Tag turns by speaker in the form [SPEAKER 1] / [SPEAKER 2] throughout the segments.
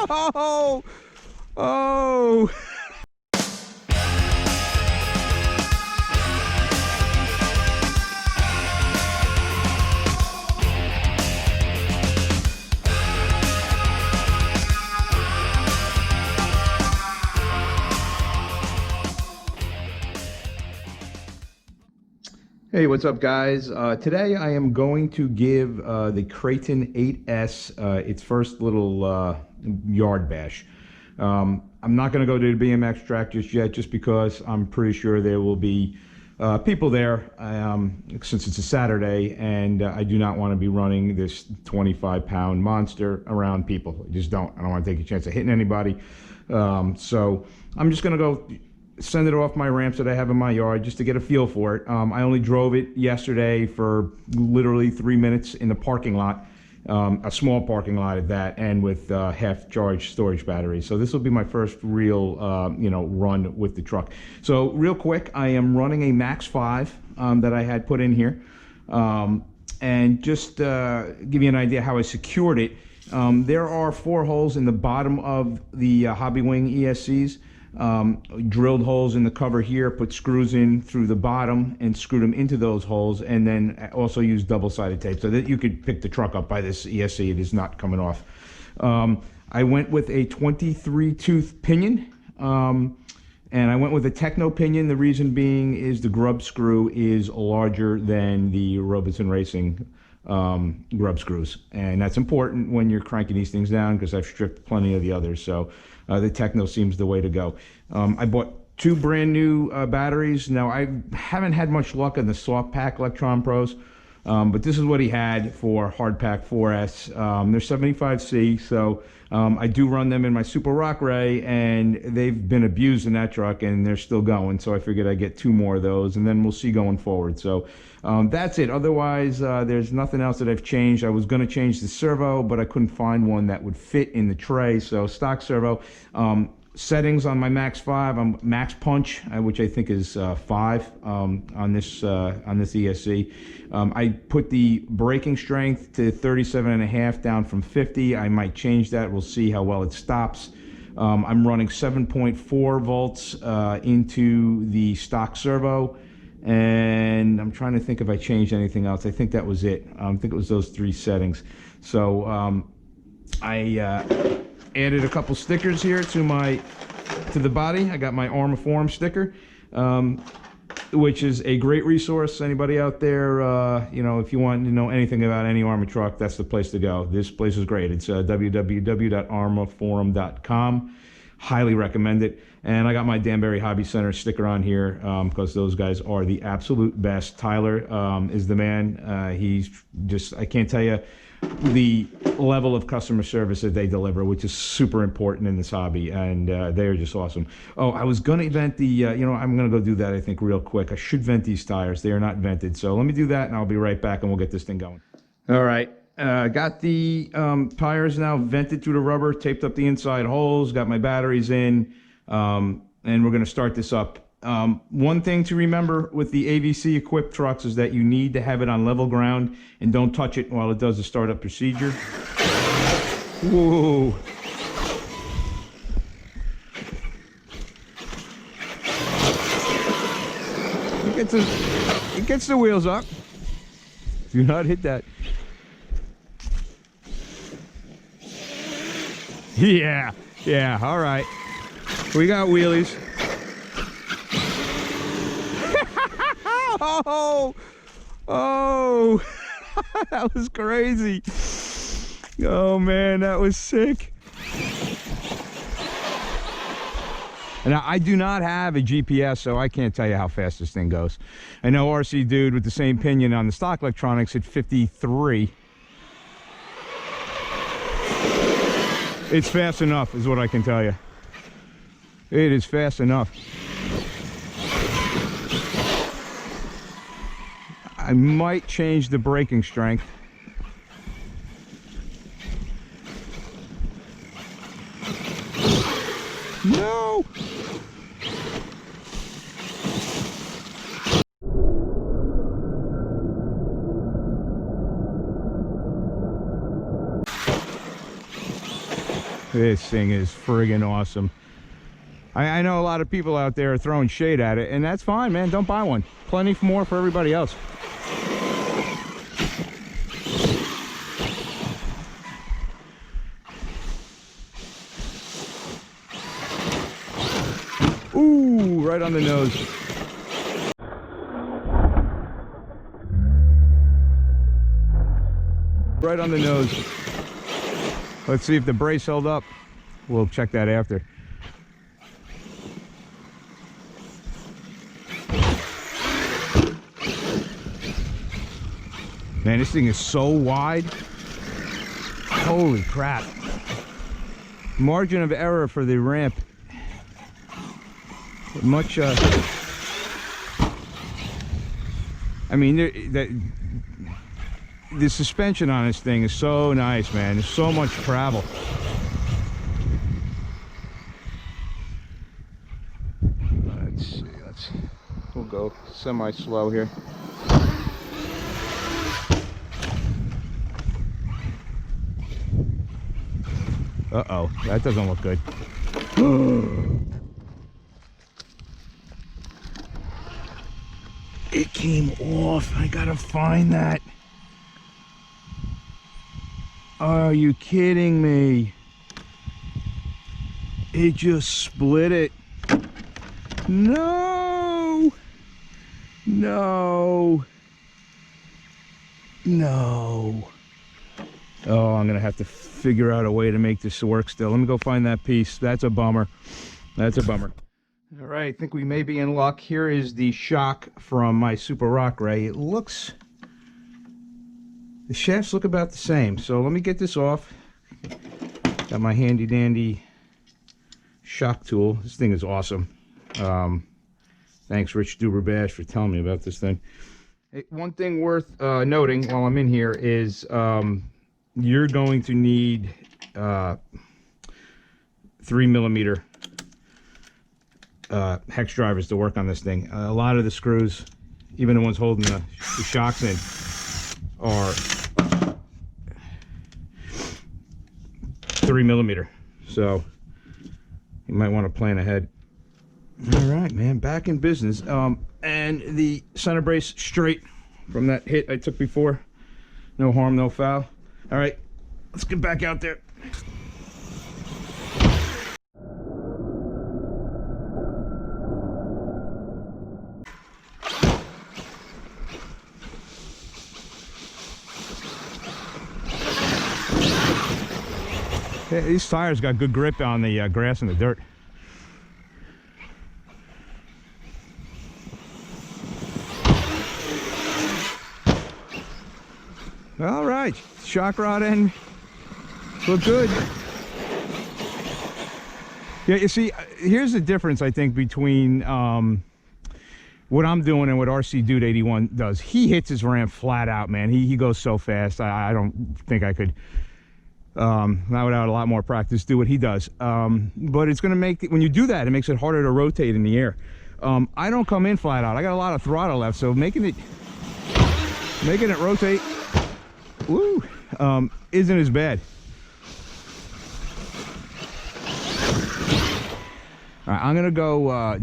[SPEAKER 1] Oh, oh. Hey, what's up, guys? Today I am going to give the Kraton 8S its first little yard bash. I'm not going to go to the BMX track just yet, just because I'm pretty sure there will be people there since it's a Saturday, and I do not want to be running this 25-pound monster around people. I just don't. I don't want to take a chance of hitting anybody. So I'm just going to go send it off my ramps that I have in my yard just to get a feel for it. I only drove it yesterday for literally 3 minutes in the parking lot, a small parking lot at that, and with half-charged storage batteries. So this will be my first real, run with the truck. So real quick, I am running a Max 5 that I had put in here, and just give you an idea how I secured it. There are 4 holes in the bottom of the Hobby Wing ESCs. Drilled holes in the cover here, put screws in through the bottom and screwed them into those holes, and then also use double-sided tape so that you could pick the truck up by this ESC. It is not coming off. I went with a 23-tooth pinion, and I went with a Techno pinion. The reason being is the grub screw is larger than the Robertson Racing grub screws, and that's important when you're cranking these things down, because I've stripped plenty of the others. So the Techno seems the way to go. I bought 2 brand new batteries. Now, I haven't had much luck on the soft pack Electron Pros, but this is what he had for hard pack 4S. They're 75C, so I do run them in my Super Rock Ray, and they've been abused in that truck, and they're still going. So I figured I'd get 2 more of those, and then we'll see going forward. So that's it. Otherwise, there's nothing else that I've changed. I was going to change the servo, but I couldn't find one that would fit in the tray. So stock servo. Settings on my Max 5, I'm Max Punch, which I think is 5 on this ESC. I put the braking strength to 37.5 down from 50. I might change that. We'll see how well it stops. I'm running 7.4 volts into the stock servo, and I'm trying to think if I changed anything else. I think that was it. I think it was those 3 settings. So I added a couple stickers here to the body. I got my Arrma Forum sticker, which is a great resource. Anybody out there, if you want to know anything about any Arrma truck, that's the place to go. This place is great. It's www.arrmaforum.com. Highly recommend it. And I got my Danbury Hobby Center sticker on here because those guys are the absolute best. Tyler is the man. He's just, I can't tell you the level of customer service that they deliver, which is super important in this hobby, and they're just awesome. Oh, I was going to vent the, I'm going to go do that, I think, real quick. I should vent these tires. They are not vented. So let me do that, and I'll be right back, and we'll get this thing going. All right. Got the tires now vented through the rubber, taped up the inside holes, got my batteries in, and we're going to start this up. One thing to remember with the AVC equipped trucks is that you need to have it on level ground and don't touch it while it does the startup procedure. Whoa. It gets the wheels up. Do not hit that. Yeah, all right. We got wheelies. Oh, that was crazy. Oh man, that was sick. And I do not have a GPS, so I can't tell you how fast this thing goes. I know RC Dude with the same pinion on the stock electronics at 53. It's fast enough, is what I can tell you. It is fast enough. I might change the braking strength. No! This thing is friggin' awesome. I know a lot of people out there are throwing shade at it, and that's fine, man. Don't buy one. Plenty more for everybody else. Ooh, right on the nose. Right on the nose. Let's see if the brace held up. We'll check that after. Man, this thing is so wide. Holy crap. Margin of error for the ramp. Much, I mean, the suspension on this thing is so nice, man. There's so much travel. Let's see, we'll go semi-slow here. Uh-oh, that doesn't look good. It came off. I gotta find that. Are you kidding me? It just split it. No! No! No! Oh, I'm gonna have to figure out a way to make this work still. Let me go find that piece. That's a bummer. That's a bummer. All right, I think we may be in luck. Here is the shock from my Super Rock Ray. It looks... the shafts look about the same. So let me get this off. Got my handy dandy shock tool. This thing is awesome. Thanks, Rich Duberbash, for telling me about this thing. Hey, one thing worth noting while I'm in here is you're going to need 3mm hex drivers to work on this thing. A lot of the screws, even the ones holding the shocks in, are 3mm. So you might want to plan ahead. All right, man, back in business. And the center brace straight from that hit I took before. No harm, no foul. All right, let's get back out there. Hey, these tires got good grip on the grass and the dirt. All right, shock rod end look good. Yeah, you see, here's the difference I think between what I'm doing and what RC Dude 81 does. He hits his ramp flat out, man. He goes so fast. I don't think I could, not without a lot more practice, do what he does. But it's going to make, when you do that, it makes it harder to rotate in the air. I don't come in flat out. I got a lot of throttle left, so making it rotate, woo, isn't as bad. All right, I'm gonna go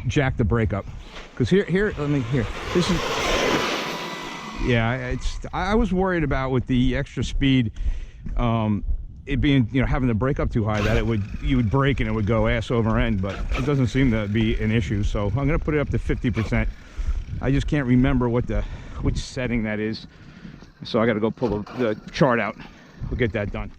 [SPEAKER 1] jack the brake up, because here, this is, yeah, I was worried about with the extra speed, it being, you know, having the brake up too high, that you would brake and it would go ass over end, but it doesn't seem to be an issue. So I'm gonna put it up to 50%. I just can't remember which setting that is, so I got to go pull the chart out. We'll get that done.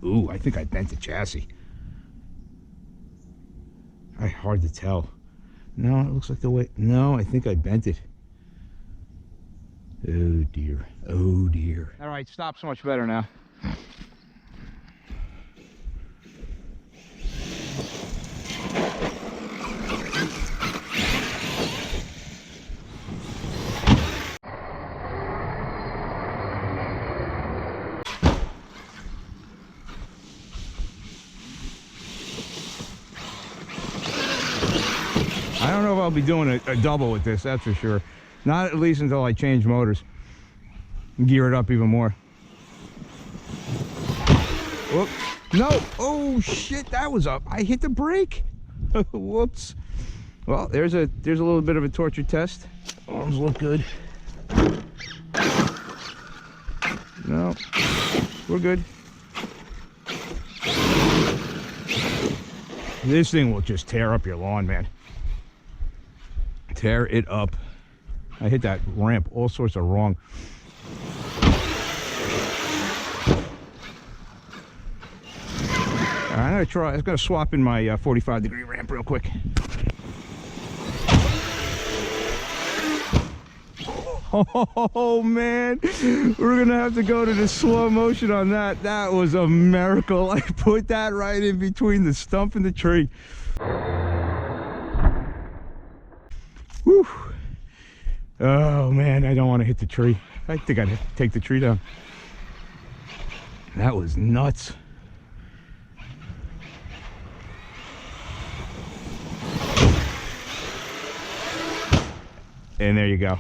[SPEAKER 1] Ooh, I think I bent the chassis. Hard to tell. No, it looks like the way. No, I think I bent it. Oh dear. Oh dear. All right, stop so much better now. know I'll be doing a double with this, that's for sure. Not at least until I change motors. Gear it up even more. Whoop. No! Oh shit, that was up. I hit the brake. Whoops. Well, there's a little bit of a torture test. Arms look good. No, we're good. This thing will just tear up your lawn, man. Tear it up. I hit that ramp all sorts of wrong. I'm gonna swap in my 45-degree ramp real quick. Oh man, we're gonna have to go to the slow motion on that. That was a miracle. I put that right in between the stump and the tree. Whew. Oh man, I don't want to hit the tree. I think I'd take the tree down. That was nuts. And there you go.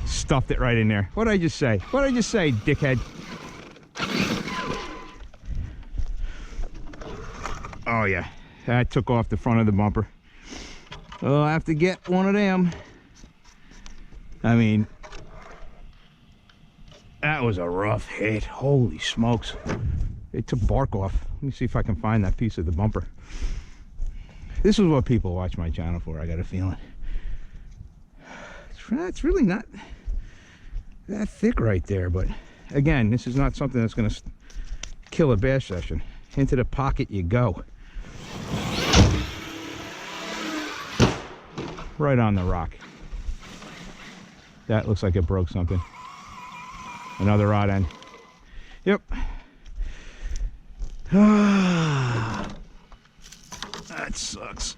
[SPEAKER 1] Stuffed it right in there. What did I just say? What did I just say, dickhead? Oh yeah, that took off the front of the bumper. Oh, I'll have to get one of them. I mean, that was a rough hit. Holy smokes. It took bark off. Let me see if I can find that piece of the bumper. This is what people watch my channel for, I got a feeling. It's really not that thick right there, but again, this is not something that's going to kill a bash session. Into the pocket you go. Right on the rock. That looks like it broke something. Another rod end. Yep. That sucks.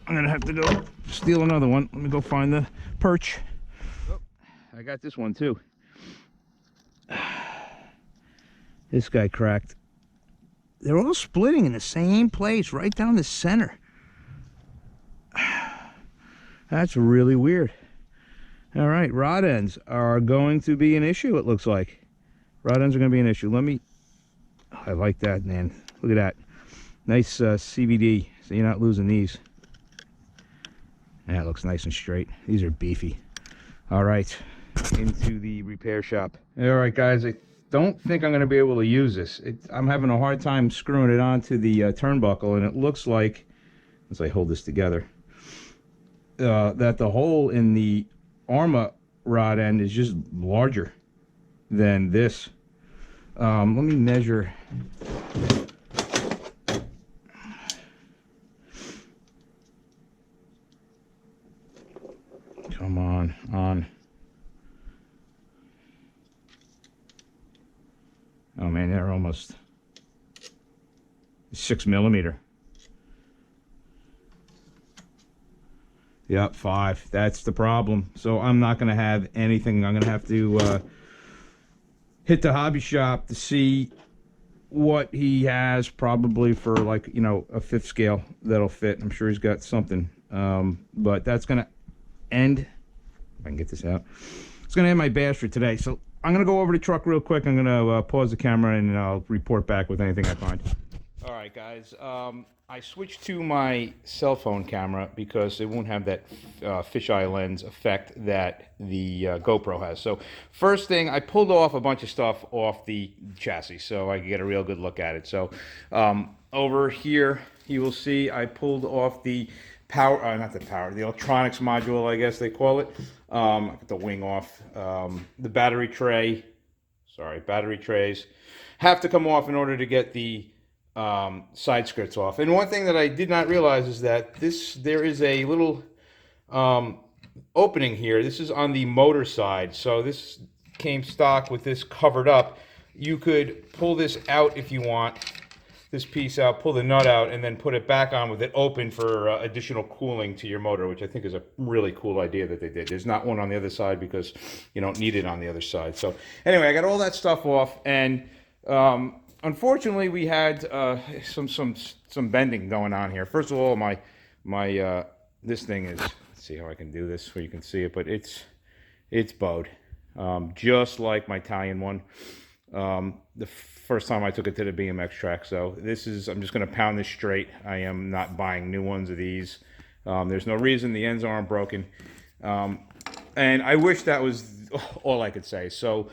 [SPEAKER 1] I'm gonna have to go steal another one. Let me go find the perch. Oh, I got this one too. This guy cracked. They're all splitting in the same place, right down the center. That's really weird. All right, rod ends are going to be an issue, it looks like. Rod ends are going to be an issue. Let me... Oh, I like that, man. Look at that. Nice CVD, so you're not losing these. That looks nice and straight. These are beefy. All right, into the repair shop. All right, guys, I don't think I'm going to be able to use this. I'm having a hard time screwing it onto the turnbuckle, and it looks like, as I hold this together, that the hole in the Arrma rod end is just larger than this. Let me measure. Come on. Oh man, they're almost 6 millimeter. Yep, 5. That's the problem. So I'm not going to have anything. I'm going to have to hit the hobby shop to see what he has, probably for, like, you know, a 5th scale that'll fit. I'm sure he's got something. But that's going to end. If I can get this out. It's going to end my bash for today. So I'm going to go over the truck real quick. I'm going to pause the camera and I'll report back with anything I find. All right, guys. I switched to my cell phone camera because it won't have that fisheye lens effect that the GoPro has. So first thing, I pulled off a bunch of stuff off the chassis so I could get a real good look at it. So over here, you will see I pulled off the power, not the power, the electronics module, I guess they call it. I got the wing off. The battery tray, battery trays have to come off in order to get the side skirts off. And one thing that I did not realize is that there is a little opening here. This is on the motor side, so this came stock with this covered up. You could pull this out if you want, this piece out, pull the nut out, and then put it back on with it open for additional cooling to your motor, which I think is a really cool idea that they did. There's not one on the other side because you don't need it on the other side. So anyway, I got all that stuff off, and unfortunately, we had some bending going on here. First of all, my this thing is, let's see how I can do this where you can see it, but it's bowed, just like my Italian one. The first time I took it to the BMX track. So this is, I'm just going to pound this straight. I am not buying new ones of these. There's no reason, the ends aren't broken. And I wish that was all I could say. So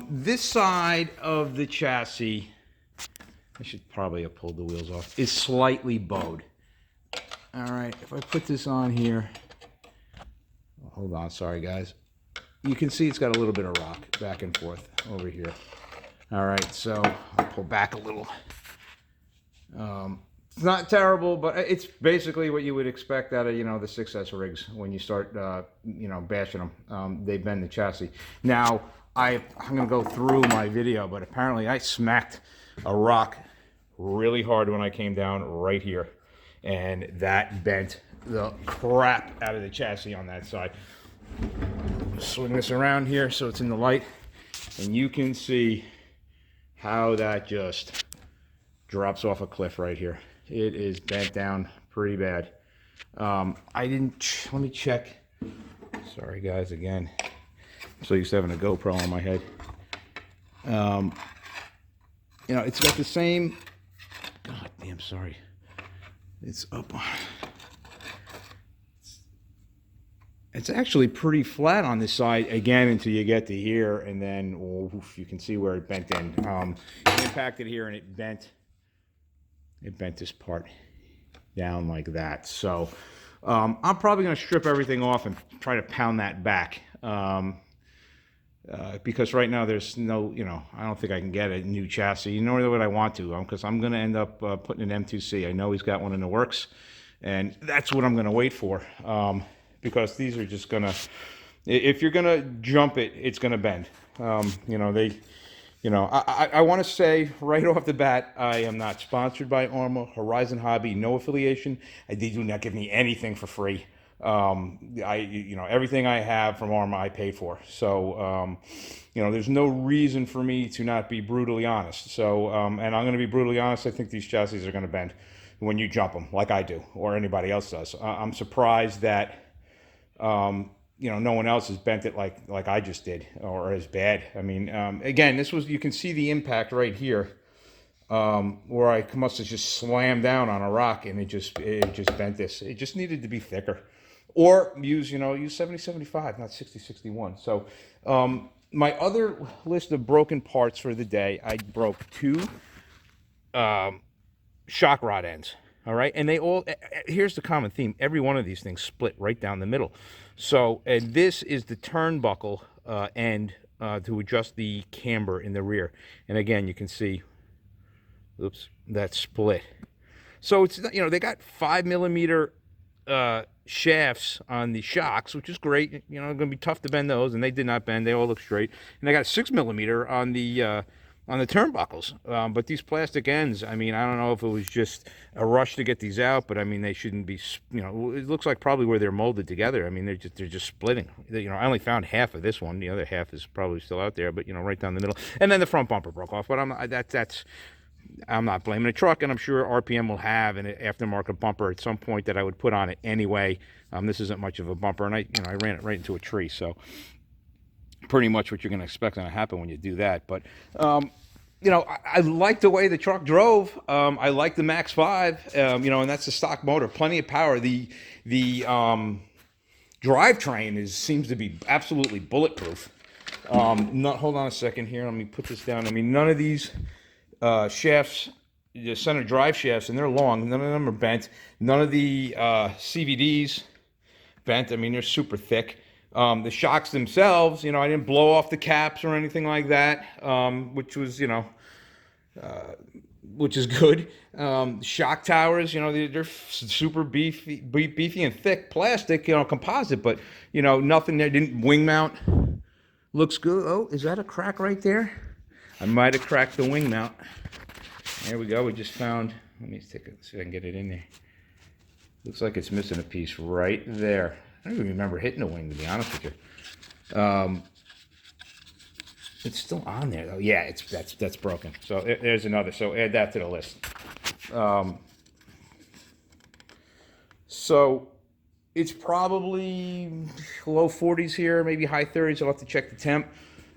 [SPEAKER 1] this side of the chassis, I should probably have pulled the wheels off, is slightly bowed. All right, if I put this on here, hold on, sorry guys. You can see it's got a little bit of rock back and forth over here. All right, so I'll pull back a little. It's not terrible, but it's basically what you would expect out of, you know, the 6S rigs when you start, you know, bashing them. They bend the chassis. Now, I'm going to go through my video, but apparently I smacked a rock really hard when I came down right here, and that bent the crap out of the chassis on that side. Swing this around here so it's in the light, and you can see how that just drops off a cliff right here. It is bent down pretty bad. I didn't, let me check. Sorry guys, again. I'm so used to having a GoPro on my head. You know, it's got the same, God damn, sorry. It's up on, it's actually pretty flat on this side, again, until you get to here, and then oof, you can see where it bent in. It impacted here and it bent this part down like that. So I'm probably going to strip everything off and try to pound that back. Because right now there's no, you know, I don't think I can get a new chassis, nor would I want to, because I'm going to end up putting an M2C. I know he's got one in the works, and that's what I'm going to wait for, because these are just going to, if you're going to jump it, it's going to bend. You know, I want to say right off the bat, I am not sponsored by Arrma, Horizon Hobby, no affiliation. They do not give me anything for free. You know, everything I have from Arrma I pay for. So, you know, there's no reason for me to not be brutally honest. So, and I'm going to be brutally honest. I think these chassis are going to bend when you jump them, like I do, or anybody else does. I'm surprised that, you know, no one else has bent it like I just did, or as bad. I mean, again, this was, you can see the impact right here, where I must have just slammed down on a rock, and it just bent this. It just needed to be thicker. Or use 70-75, not 60-61. So my other list of broken parts for the day, I broke 2 shock rod ends. All right, and they all, here's the common theme. Every one of these things split right down the middle. So, and this is the turnbuckle end to adjust the camber in the rear. And again, you can see, oops, that split. So it's, you know, they got 5mm shafts on the shocks, which is great. You know, going to be tough to bend those, and they did not bend. They all look straight. And they got 6mm on the turnbuckles. But these plastic ends, I mean, I don't know if it was just a rush to get these out, but I mean, they shouldn't be, you know, it looks like probably where they're molded together. I mean, they're just splitting. You know, I only found half of this one. The other half is probably still out there, but, you know, right down the middle. And then the front bumper broke off, but I'm not blaming the truck, and I'm sure RPM will have an aftermarket bumper at some point that I would put on it anyway. This isn't much of a bumper, and I ran it right into a tree, so pretty much what you're going to expect to happen when you do that. But you know, I like the way the truck drove. I like the Max 5, you know, and that's the stock motor, plenty of power. The drivetrain seems to be absolutely bulletproof. Hold on a second here. Let me put this down. I mean, none of these shafts, the center drive shafts, and they're long, none of them are bent. None of the CVDs bent. I mean, they're super thick. The shocks themselves, you know, I didn't blow off the caps or anything like that, which was, you know, which is good. Shock towers, you know, they're super beefy and thick plastic, you know, composite, but, you know, nothing there. Didn't wing mount. Looks good. Oh, is that a crack right there? I might have cracked the wing mount. There we go. We just found, let me see if I can get it in there. Looks like it's missing a piece right there. I don't even remember hitting the wing, to be honest with you. It's still on there though. Yeah, that's broken. So there's another. So add that to the list. So It's probably low 40s here, maybe high 30s. I'll have to check the temp.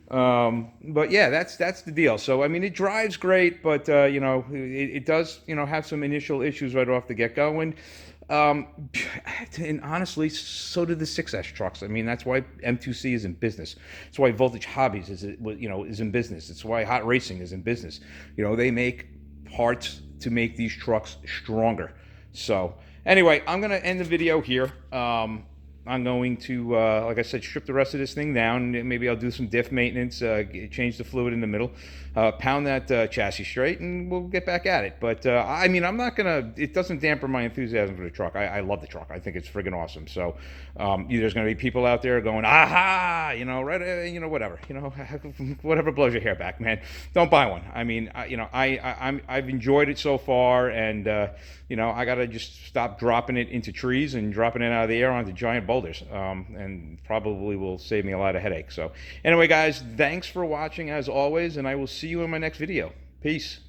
[SPEAKER 1] But yeah, that's the deal. So I mean, it drives great, but you know, it does, you know, have some initial issues right off the get go. Um, and honestly, so do the 6S trucks. I mean, that's why M2C is in business. It's why Voltage Hobbies is in business. It's why Hot Racing is in business. You know, they make parts to make these trucks stronger. So anyway, I'm gonna end the video here. I'm going to, like I said, strip the rest of this thing down. Maybe I'll do some diff maintenance, change the fluid in the middle, pound that chassis straight, and we'll get back at it. But I mean, I'm not gonna. It doesn't dampen my enthusiasm for the truck. I love the truck. I think it's friggin' awesome. So there's gonna be people out there going, aha, you know, right, you know, whatever, you know, whatever blows your hair back, man. Don't buy one. I mean, you know, I've enjoyed it so far, and you know, I gotta just stop dropping it into trees and dropping it out of the air onto giant boulders, and probably will save me a lot of headaches. So anyway, guys, thanks for watching as always, and I will see you in my next video. Peace.